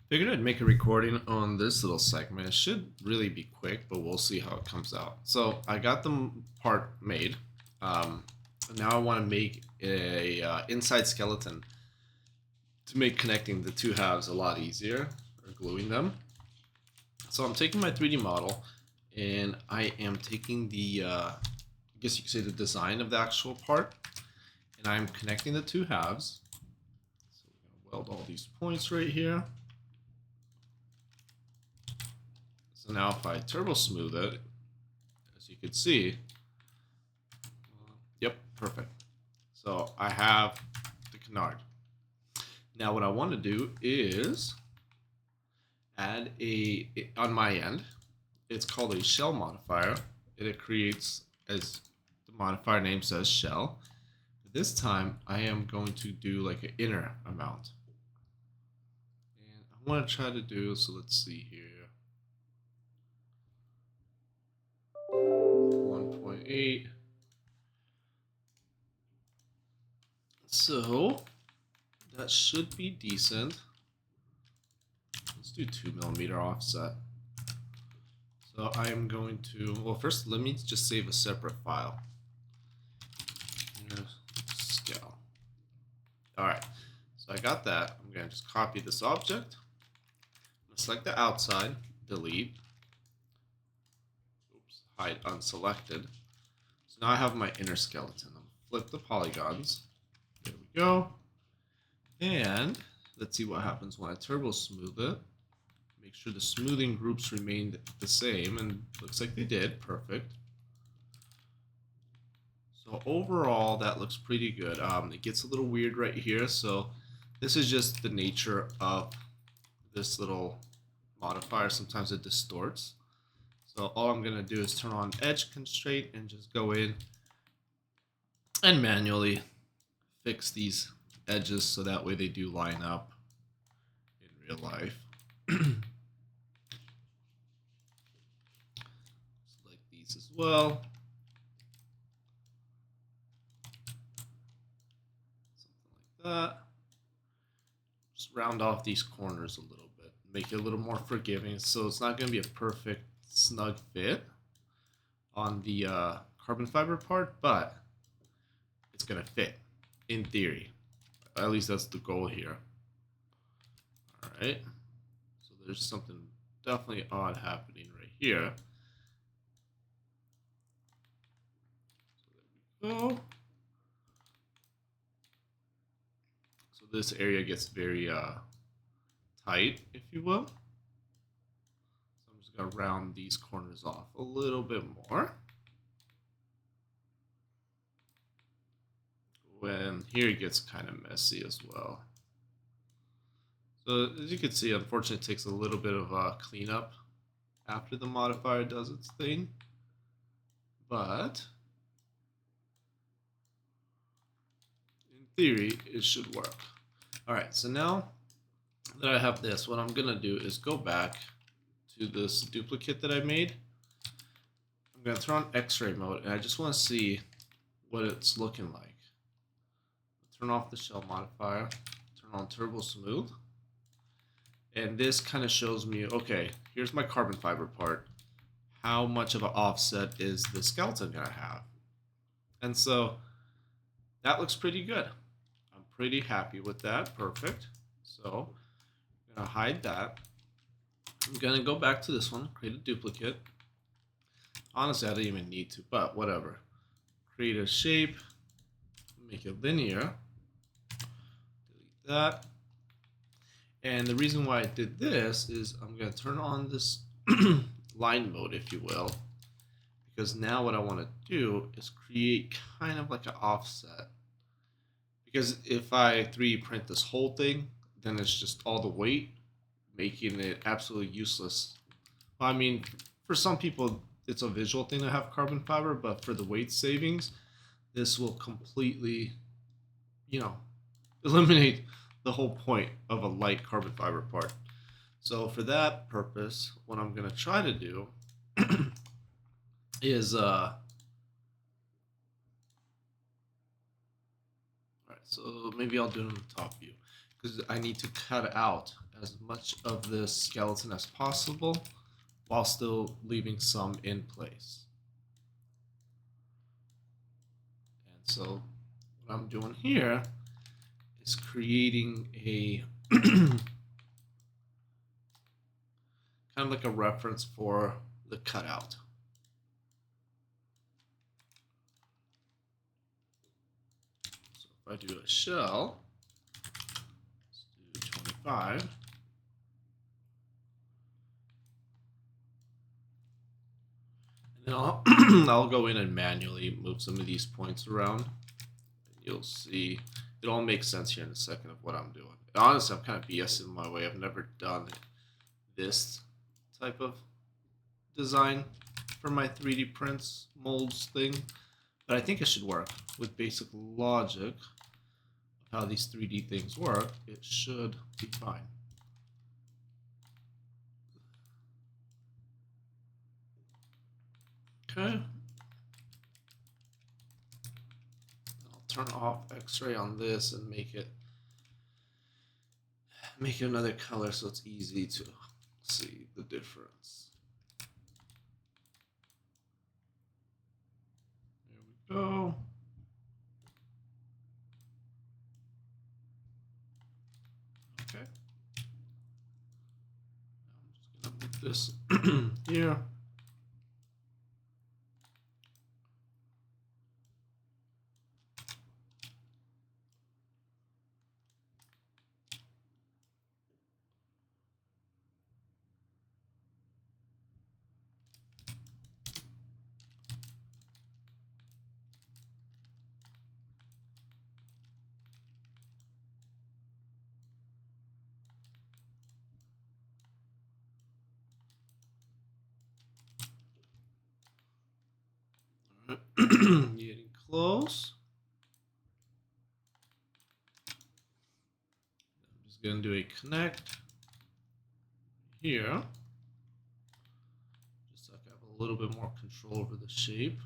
Figured I'd make a recording on this little segment. It should really be quick, but we'll see how it comes out. So I got the part made. Um, Now I want to make a inside skeleton to make connecting the two halves a lot easier, or gluing them. So I'm taking my 3D model, and I am taking the, I guess you could say the design of the actual part, and I'm connecting the two halves. So we're going to weld all these points right here. So now if I turbo smooth it, as you can see, yep, perfect. So I have the canard. Now what I want to do is add on my end, it's called a shell modifier, and it creates, as the modifier name says, shell. This time I am going to do like an inner amount. And I want to try to do, so let's see here. 1.8. So that should be decent. Let's do 2mm offset. So I am going to, well, first let me just save a separate file. Scale. Alright, so I got that. I'm going to just copy this object. I'm going to select the outside, delete. Oops, hide unselected. So now I have my inner skeleton. I'm going to flip the polygons. There we go. And let's see what happens when I turbo smooth it. Make sure the smoothing groups remained the same, and looks like they did. Perfect. So overall, that looks pretty good. It gets a little weird right here, so this is just the nature of this little modifier. Sometimes it distorts. So all I'm going to do is turn on edge constraint and just go in and manually fix these edges so that way they do line up in real life. Select these as well. Something like that. Just round off these corners a little bit, make it a little more forgiving, so it's not going to be a perfect snug fit on the carbon fiber part, but it's going to fit in theory. At least that's the goal here. All right, so there's something definitely odd happening right here. So there we go. So this area gets very tight, if you will. So I'm just going to round these corners off a little bit more. When here it gets kind of messy as well. So as you can see, unfortunately, it takes a little bit of cleanup after the modifier does its thing. But in theory, it should work. All right, so now that I have this, what I'm gonna do is go back to this duplicate that I made. I'm gonna turn on X-ray mode, and I just want to see what it's looking like. Turn off the shell modifier, turn on turbo smooth, and this kind of shows me, okay, here's my carbon fiber part. How much of an offset is the skeleton gonna have? And so that looks pretty good. I'm pretty happy with that. Perfect. So I'm gonna hide that. I'm gonna go back to this one, create a duplicate. Honestly, I didn't even need to, but whatever. Create a shape, make it linear. Delete that. And the reason why I did this is I'm going to turn on this line mode, if you will, because now what I want to do is create kind of like an offset. Because if I 3D print this whole thing, then it's just all the weight, making it absolutely useless. I mean, for some people, it's a visual thing to have carbon fiber, but for the weight savings, this will completely, eliminate the whole point of a light carbon fiber part. So for that purpose, what I'm going to try to do is all right, so maybe I'll do it on the top view because I need to cut out as much of this skeleton as possible while still leaving some in place. And so what I'm doing here is creating a kind of like a reference for the cutout. So if I do a shell, let's do 25. And then I'll go in and manually move some of these points around. And you'll see it all makes sense here in a second of what I'm doing. Honestly, I'm kind of BSing my way. I've never done this type of design for my 3D prints molds thing, but I think it should work with basic logic of how these 3D things work. It should be fine. Okay. I'll turn off X-ray on this and make it another color so it's easy to see the difference. There we go. Okay. I'm just gonna put this here. Getting close. I'm just going to do a connect here, just so I can have a little bit more control over the shape.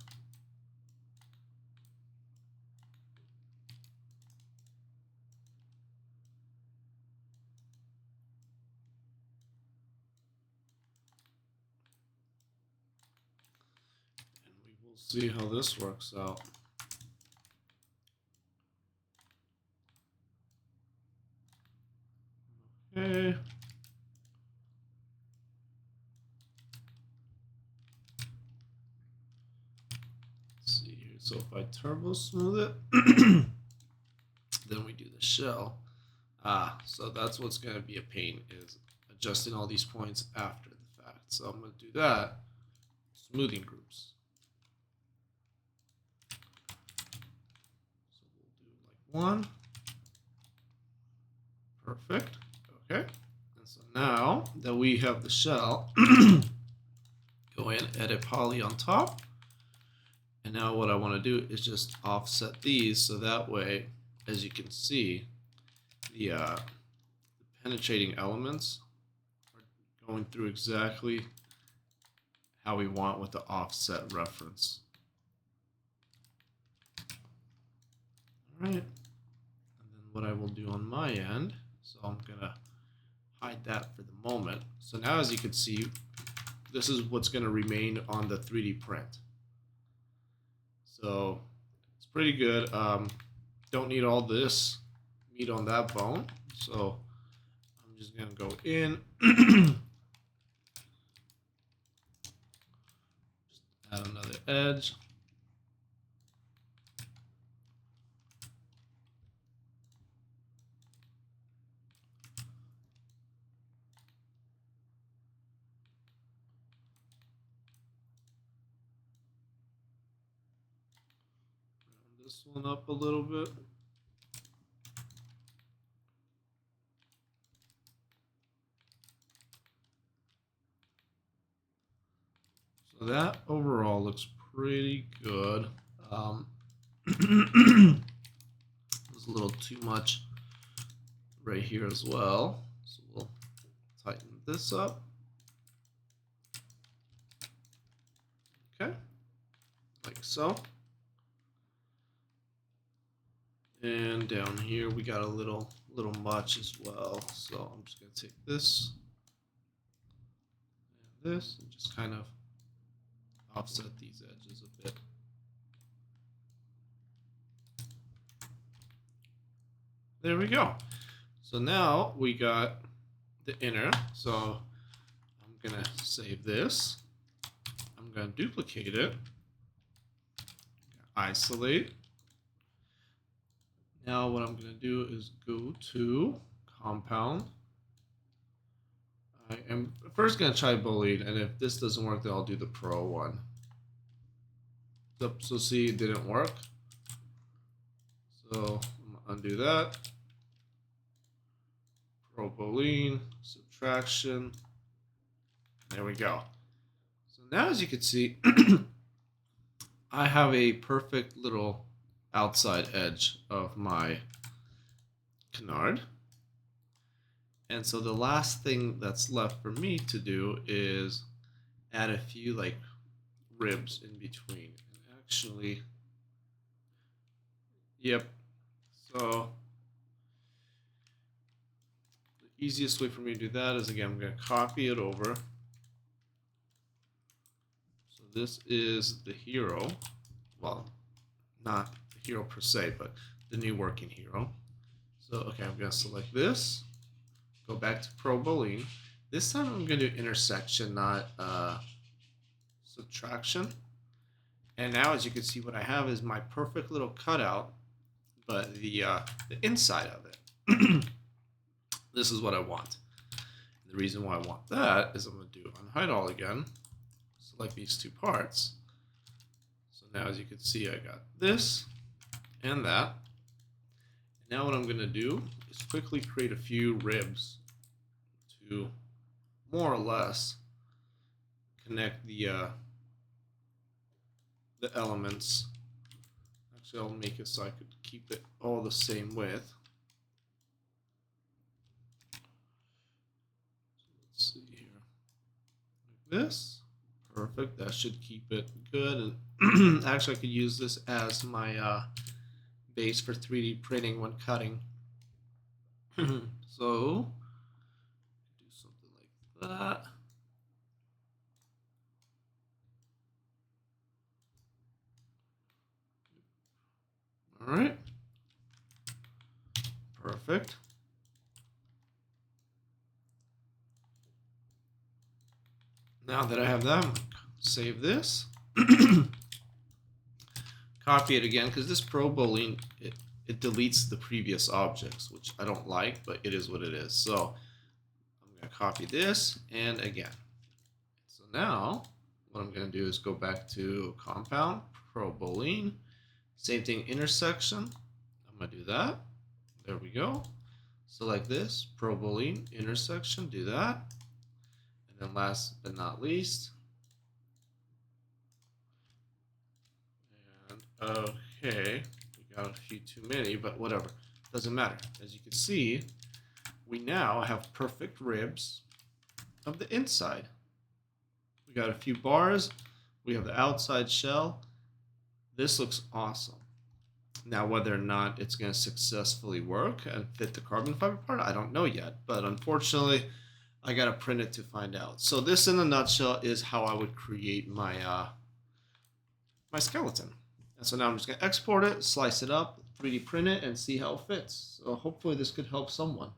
And we will see how this works out. Okay. Let's see here. So if I turbo smooth it, then we do the shell. So that's what's going to be a pain, is adjusting all these points after the fact. So I'm going to do that. Smoothing groups. So we'll do like 1. Perfect. Okay. And so now that we have the shell, go in, edit poly on top. And now what I want to do is just offset these so that way, as you can see, the penetrating elements are going through exactly how we want with the offset reference. All right. And then what I will do on my end, so I'm going to hide that for the moment. So now, as you can see, this is what's going to remain on the 3D print. So it's pretty good. Don't need all this meat on that bone. So I'm just going to go in. Just add another edge. This one up a little bit. So that overall looks pretty good. There's a little too much right here as well. So we'll tighten this up. Okay, like so. And down here we got a little a little much as well. So I'm just going to take this and this and just kind of offset these edges a bit. There we go. So now we got the inner. So I'm going to save this. I'm going to duplicate it. Isolate. Now what I'm going to do is go to compound. I am first going to try Boolean, and if this doesn't work, then I'll do the pro one. So see, it didn't work. So I'm going to undo that. Pro Boolean, subtraction. There we go. So now as you can see, I have a perfect little outside edge of my canard. And so the last thing that's left for me to do is add a few like ribs in between. And actually, yep. So the easiest way for me to do that is, again, I'm going to copy it over. So this is the hero. Well, not the hero per se, but the new working hero. So, okay, I'm going to select this. Go back to Pro Boolean. This time I'm going to do intersection, not subtraction. And now, as you can see, what I have is my perfect little cutout, but the inside of it. This is what I want. The reason why I want that is I'm going to do unhide all again. Select these two parts. So now, as you can see, I got this and that. Now what I'm going to do is quickly create a few ribs to more or less connect the elements. Actually, I'll make it so I could keep it all the same width. So let's see here. Like this. Perfect. That should keep it good. And actually, I could use this as my base for 3D printing when cutting. So do something like that. All right. Perfect. Now that I have that, I'm going to save this. Copy it again, because this Pro Boolean, it deletes the previous objects, which I don't like, but it is what it is. So I'm going to copy this, and again. So now what I'm going to do is go back to compound, Pro Boolean, same thing, intersection. I'm going to do that. There we go. Select this, Pro Boolean, intersection, do that. And then last but not least, okay, we got a few too many, but whatever, doesn't matter. As you can see, we now have perfect ribs of the inside. We got a few bars, we have the outside shell. This looks awesome. Now, whether or not it's going to successfully work and fit the carbon fiber part, I don't know yet, but unfortunately, I got to print it to find out. So this, in a nutshell, is how I would create my my skeleton. And so now I'm just going to export it, slice it up, 3D print it, and see how it fits. So hopefully this could help someone.